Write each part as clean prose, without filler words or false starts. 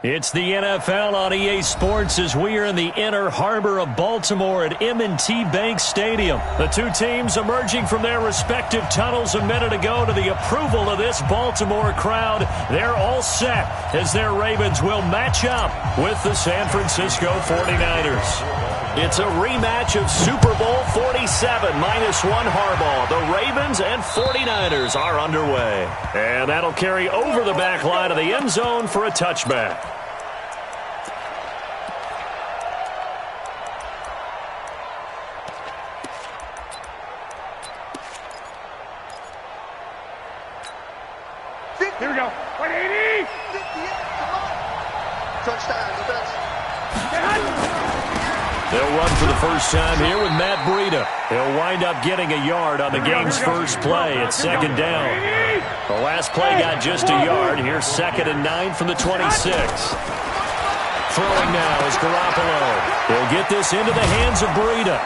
It's the NFL on EA Sports as we are in the inner harbor of Baltimore at M&T Bank Stadium. The two teams emerging from their respective tunnels a minute ago to the approval of this Baltimore crowd. They're all set as their Ravens will match up with the San Francisco 49ers. It's a rematch of Super Bowl 47 -1 Harbaugh. The Ravens and 49ers are underway. And that'll carry over the back line of the end zone for a touchback. Here we go. 180. Touchdown, defense. They'll run for the first time here with Matt Breida. He'll wind up getting a yard on the game's first play. It's second down. The last play got just a yard. Here's 2nd and 9 from the 26. Throwing now is Garoppolo. He'll get this into the hands of Breida.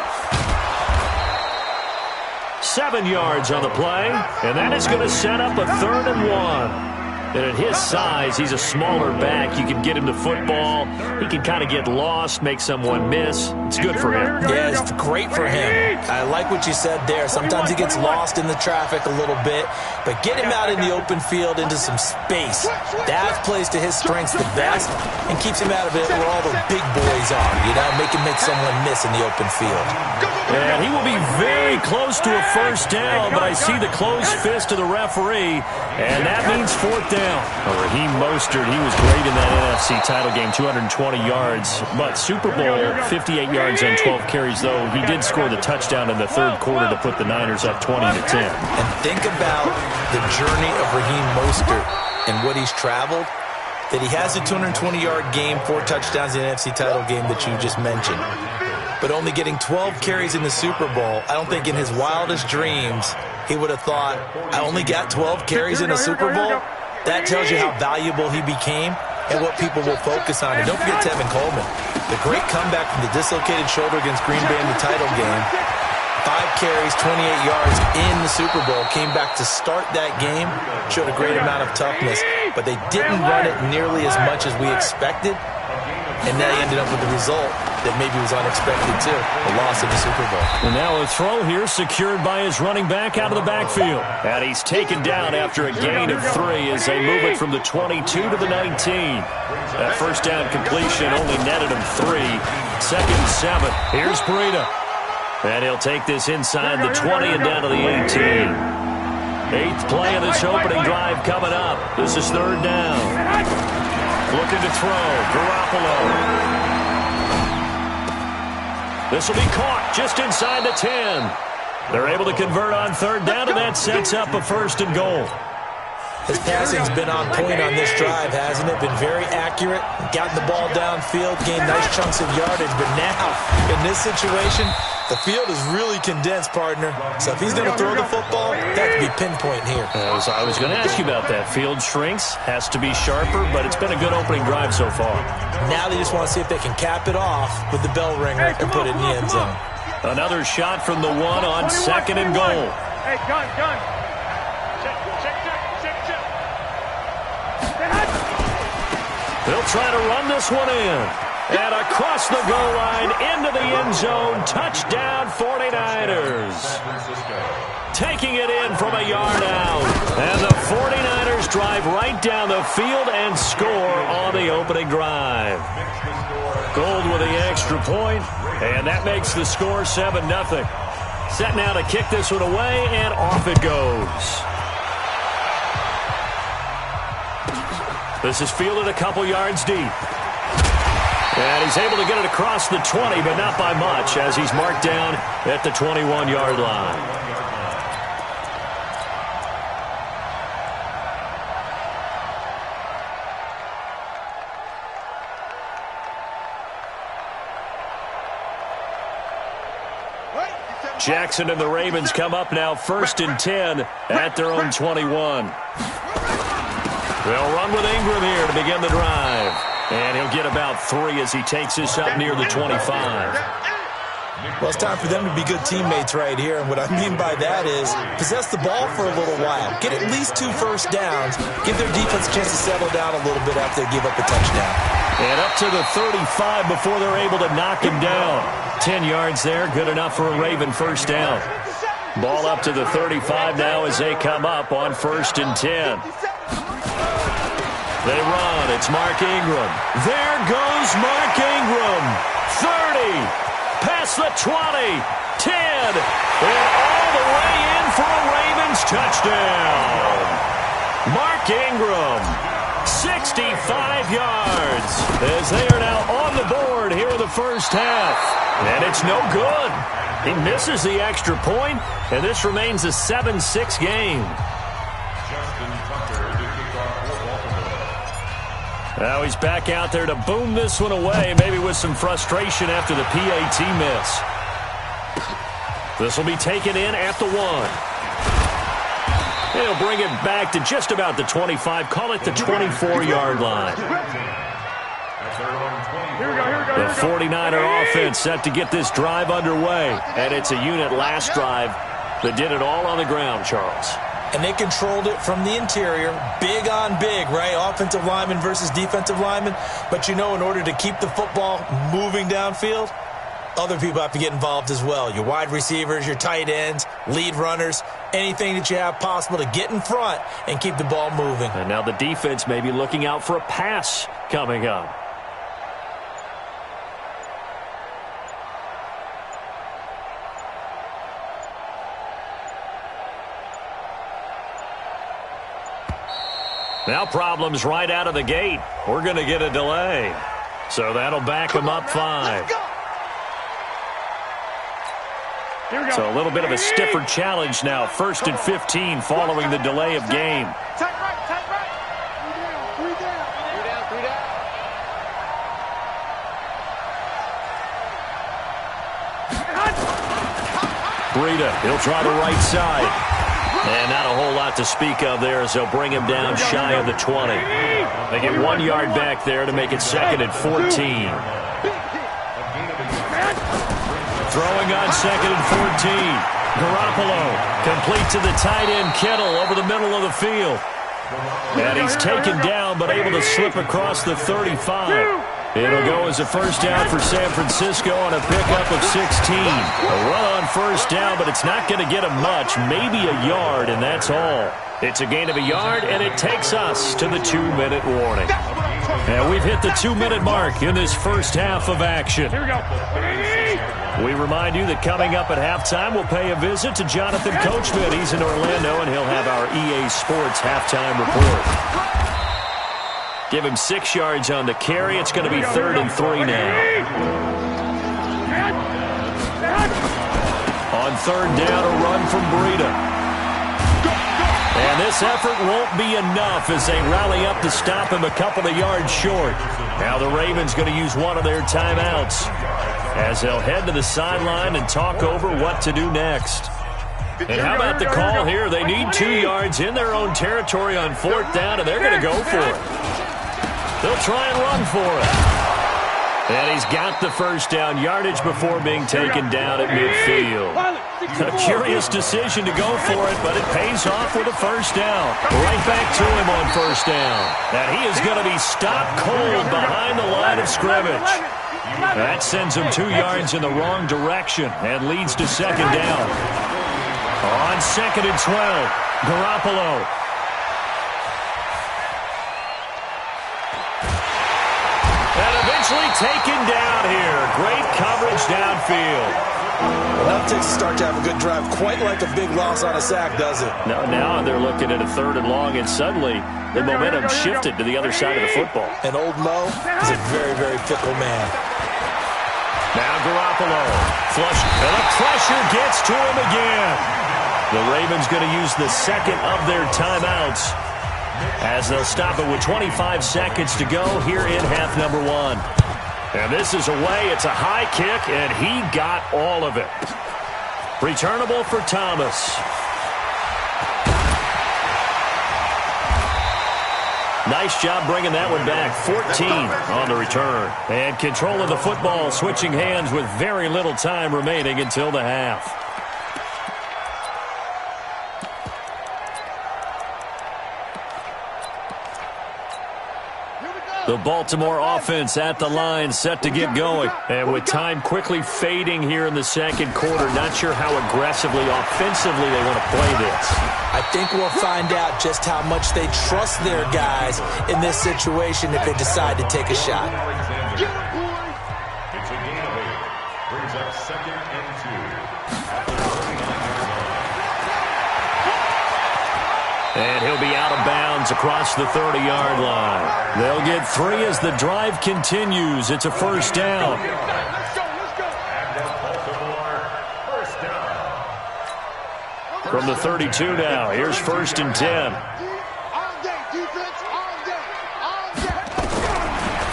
7 yards on the play, and that is going to set up a 3rd and 1. And at his size, he's a smaller back. You can get him the football. He can kind of get lost, make someone miss. It's good for him. Yeah, it's great for him. I like what you said there. Sometimes he gets lost in the traffic a little bit, but get him out in the open field into some space. That plays to his strengths the best and keeps him out of it where all the big boys are. You know, make him make someone miss in the open field. And he will be very close to a first down, but I see the closed fist of the referee, and that means 4th down. Raheem Mostert, he was great in that NFC title game, 220 yards. But Super Bowl, 58 yards on 12 carries, though. He did score the touchdown in the 3rd quarter to put the Niners up 20-10. And think about the journey of Raheem Mostert and what he's traveled. That he has a 220-yard game, 4 touchdowns in the NFC title game that you just mentioned. But only getting 12 carries in the Super Bowl, I don't think in his wildest dreams he would have thought, I only got 12 carries in a Super Bowl? That tells you how valuable he became and what people will focus on. And don't forget Tevin Coleman. The great comeback from the dislocated shoulder against Green Bay in the title game. 5 carries, 28 yards in the Super Bowl. Came back to start that game. Showed a great amount of toughness. But they didn't run it nearly as much as we expected. And that ended up with a result that maybe was unexpected, too. The loss of the Super Bowl. And now a throw here secured by his running back out of the backfield. And he's taken down after a gain of 3 as they move it from the 22 to the 19. That first down completion only netted him 3. 2nd and 7. Here's Breida. And he'll take this inside the 20 and down to the 18. 8th play of this opening drive coming up. This is 3rd down. Looking to throw. Garoppolo. This will be caught just inside the 10. They're able to convert on 3rd down, and that sets up a 1st and goal. His passing's been on point on this drive, hasn't it? Been very accurate, gotten the ball downfield, gained nice chunks of yardage. But now, in this situation, the field is really condensed, partner. So if he's going to throw the football, that could be pinpoint here. I was going to ask you about that. Field shrinks, has to be sharper, but it's been a good opening drive so far. Now they just want to see if they can cap it off with the bell ringer and put it in the end zone. Another shot from the 1 on 2nd and goal. Hey, gun. They'll try to run this one in. And across the goal line, into the end zone, touchdown 49ers. Taking it in from a yard out. And the 49ers drive right down the field and score on the opening drive. Gold with the extra point, and that makes the score 7-0. Set now to kick this one away, and off it goes. This is fielded a couple yards deep. And he's able to get it across the 20, but not by much, as he's marked down at the 21-yard line. Jackson and the Ravens come up now 1st and 10 at their own 21. They'll run with Ingram here to begin the drive. And he'll get about 3 as he takes this up near the 25. Well, it's time for them to be good teammates right here, and what I mean by that is possess the ball for a little while. Get at least 2 first downs. Give their defense a chance to settle down a little bit after they give up a touchdown. And up to the 35 before they're able to knock him down. 10 yards there, good enough for a Raven first down. Ball up to the 35 now as they come up on 1st and 10. They run. It's Mark Ingram. There goes Mark Ingram. 30. Past the 20. 10. And all the way in for a Ravens touchdown. Mark Ingram. 65 yards as they are now on the board here in the first half. And it's no good. He misses the extra point, and this remains a 7-6 game. Now he's back out there to boom this one away, maybe with some frustration after the PAT miss. This will be taken in at the 1. He'll bring it back to just about the 25. Call it the 24-yard line. The 49er offense set to get this drive underway. And it's a unit last drive that did it all on the ground, Charles. And they controlled it from the interior, big on big, right? Offensive lineman versus defensive lineman. But, you know, in order to keep the football moving downfield, other people have to get involved as well. Your wide receivers, your tight ends, lead runners, anything that you have possible to get in front and keep the ball moving. And now the defense may be looking out for a pass coming up. Now problems right out of the gate. We're going to get a delay. So that'll back them up 5. So a little bit of a stiffer challenge now. 1st and 15 following the delay of game. Breida, he'll try the right side. And not a whole lot to speak of there as they'll bring him down shy of the 20. They get 1 yard back there to make it 2nd and 14. Throwing on 2nd and 14. Garoppolo complete to the tight end Kittle over the middle of the field. And he's taken down but able to slip across the 35. It'll go as a first down for San Francisco on a pickup of 16. A run on first down, but it's not going to get him much, maybe a yard, and that's all. It's a gain of a yard, and it takes us to the 2-minute warning. And we've hit the 2-minute mark in this first half of action. Here we go. We remind you that coming up at halftime, we'll pay a visit to Jonathan Coachman. He's in Orlando, and he'll have our EA Sports halftime report. Give him 6 yards on the carry. It's going to be 3rd and 3 now. On 3rd down, a run from Breida. And this effort won't be enough as they rally up to stop him a couple of yards short. Now the Ravens going to use one of their timeouts as they'll head to the sideline and talk over what to do next. And how about the call here? They need 2 yards in their own territory on 4th down, and they're going to go for it. They'll try and run for it. And he's got the first down yardage before being taken down at midfield. A curious decision to go for it, but it pays off with a first down. Right back to him on first down. And he is going to be stopped cold behind the line of scrimmage. That sends him 2 yards in the wrong direction and leads to 2nd down. On 2nd and 12, Garoppolo. Taken down here. Great coverage downfield. Well, that takes a start to have a good drive. Quite like a big loss on a sack, does it? No, now they're looking at a 3rd and long, and suddenly the momentum shifted to the other side of the football. And old Mo is a very, very fickle man. Now Garoppolo. Flush. And the pressure gets to him again. The Ravens going to use the 2nd of their timeouts as they'll stop it with 25 seconds to go here in half number 1. And this is away. It's a high kick, and he got all of it. Returnable for Thomas. Nice job bringing that one back. 14 on the return. And control of the football, switching hands with very little time remaining until the half. The Baltimore offense at the line, set to get going. And with time quickly fading here in the second quarter, not sure how aggressively, offensively they want to play this. I think we'll find out just how much they trust their guys in this situation if they decide to take a shot. Brings up 2nd and 2. And he'll be out of bounds across the 30-yard line. They'll get 3 as the drive continues. It's a first down. Let's go. And the Baltimore first down. From the 32 now, here's 1st and 10. All day, defense, all day.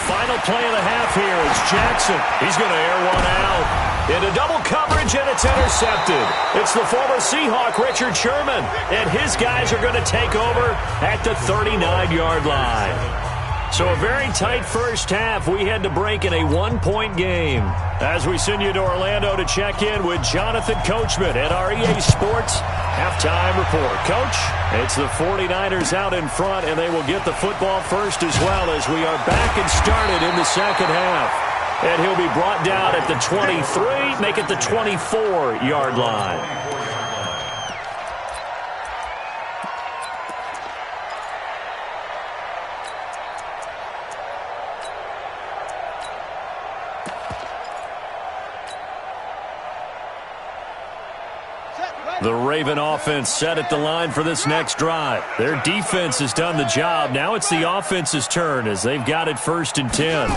Final play of the half here is Jackson. He's going to air one out. Into double coverage, and it's intercepted. It's the former Seahawk, Richard Sherman, and his guys are going to take over at the 39-yard line. So a very tight first half. We had to break in a 1-point game. As we send you to Orlando to check in with Jonathan Coachman at our EA Sports Halftime Report. Coach, it's the 49ers out in front, and they will get the football first as well as we are back and started in the second half. And he'll be brought down at the 23, make it the 24-yard line. The Raven offense set at the line for this next drive. Their defense has done the job. Now it's the offense's turn as they've got it 1st and 10.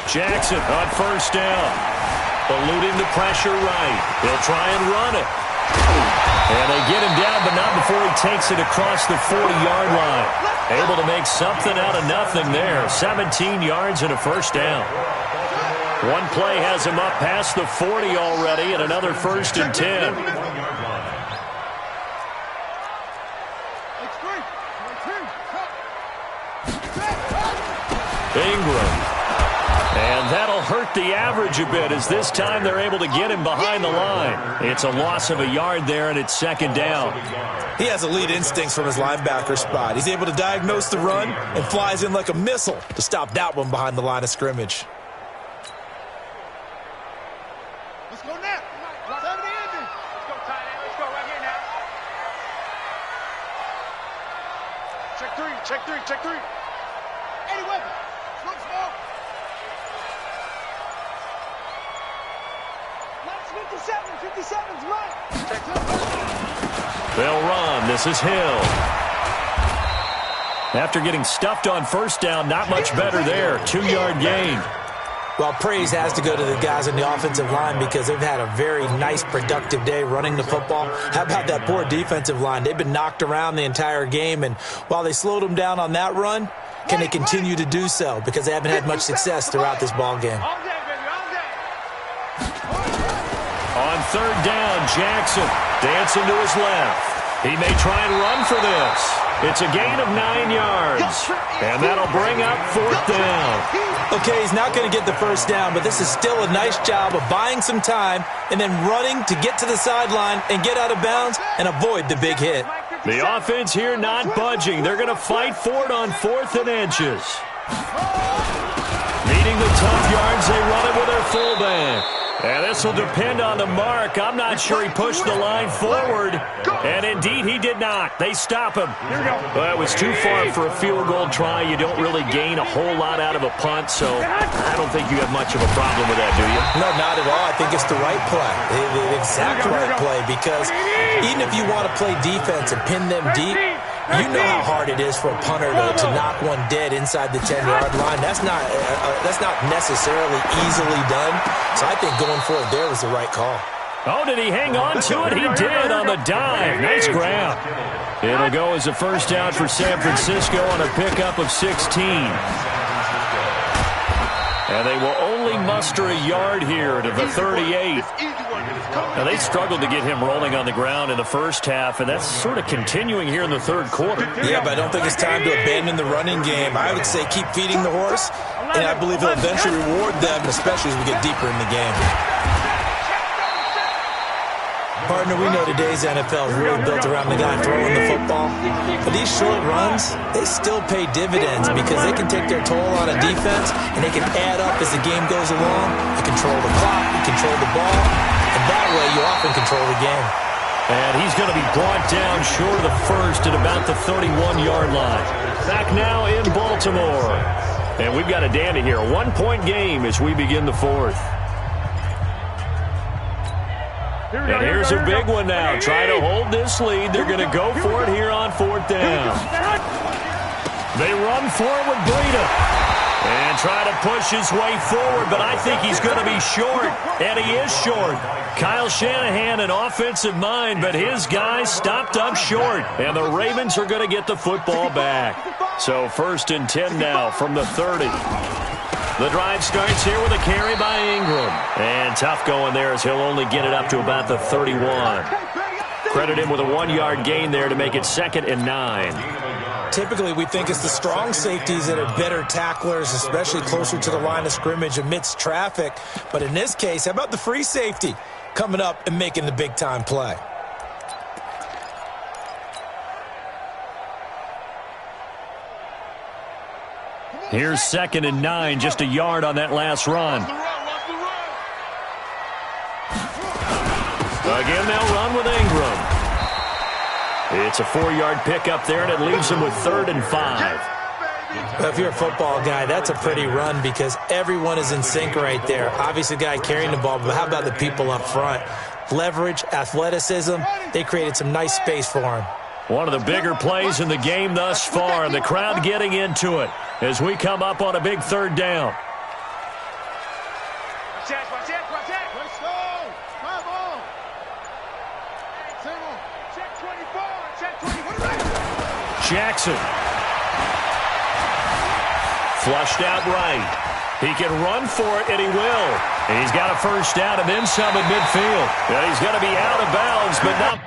Jackson on first down. Eluding the pressure right. He'll try and run it. And they get him down, but not before he takes it across the 40-yard line. Able to make something out of nothing there. 17 yards and a first down. One play has him up past the 40 already, and another 1st and 10. Ingram. And that'll hurt the average a bit as this time they're able to get him behind the line. It's a loss of a yard there, and it's 2nd down. He has elite instincts from his linebacker spot. He's able to diagnose the run and flies in like a missile to stop that one behind the line of scrimmage. Let's go now. 70 ending. Let's go, tight end. Let's go right here now. Check three. 80 weapon. Swing smoke. 57's right. Check two. They'll run. This is Hill. After getting stuffed on first down, not much better there. 2-yard gain. Well, praise has to go to the guys on the offensive line because they've had a very nice, productive day running the football. How about that poor defensive line? They've been knocked around the entire game, and while they slowed them down on that run, can they continue to do so? Because they haven't had much success throughout this ball game. All day, baby, all day. On 3rd down, Jackson dancing to his left. He may try and run for this. It's a gain of 9 yards. And that'll bring up 4th down. Okay, he's not going to get the first down, but this is still a nice job of buying some time and then running to get to the sideline and get out of bounds and avoid the big hit. The offense here not budging. They're going to fight for it on 4th and inches. Needing the tough yards, they run it with their fullback. And this will depend on the mark. I'm not sure he pushed the line forward. And indeed, he did not. They stop him. Well, it was too far for a field goal try. You don't really gain a whole lot out of a punt, so I don't think you have much of a problem with that, do you? No, not at all. I think it's the right play, the exact right play, because even if you want to play defense and pin them deep, you know how hard it is for a punter to knock one dead inside the 10-yard line. That's not necessarily easily done. So I think going for it there was the right call. Oh, did he hang on to it? He did on the dive. Nice grab. It'll go as a first down for San Francisco on a pickup of 16. And they will only muster a yard here to the 38. Now, they struggled to get him rolling on the ground in the first half, and that's sort of continuing here in the third quarter. Yeah, but I don't think it's time to abandon the running game. I would say keep feeding the horse, and I believe he'll eventually reward them, especially as we get deeper in the game. Partner, we know today's NFL is really built around the guy throwing the football. But these short runs, they still pay dividends because they can take their toll on a defense, and they can add up as the game goes along. You control the clock, you control the ball, and that way you often control the game. And he's going to be brought down short of the first at about the 31-yard line. Back now in Baltimore. And we've got a dandy here. A one-point game as we begin the fourth. And here's a big one now. Try to hold this lead. They're going to go for it here on fourth down. They run for it with Breida. And try to push his way forward, but I think he's going to be short. And he is short. Kyle Shanahan, an offensive mind, but his guys stopped up short. And the Ravens are going to get the football back. So 1st and 10 now from the 30. The drive starts here with a carry by Ingram. And tough going there as he'll only get it up to about the 31. Credit him with a 1-yard gain there to make it 2nd and 9. Typically, we think it's the strong safeties that are better tacklers, especially closer to the line of scrimmage amidst traffic. But in this case, how about the free safety coming up and making the big-time play? Here's 2nd and 9, just a yard on that last run. Again, they'll run with Ingram. It's a 4-yard pickup there, and it leaves him with 3rd and 5. Well, if you're a football guy, that's a pretty run because everyone is in sync right there. Obviously, the guy carrying the ball, but how about the people up front? Leverage, athleticism, they created some nice space for him. One of the bigger plays in the game thus far, and the crowd getting into it as we come up on a big 3rd down. Let's go. Come on. Check 24. Check 24. Jackson. Flushed out right. He can run for it, and he will. And he's got a 1st down and then some at midfield. And he's going to be out of bounds, but not...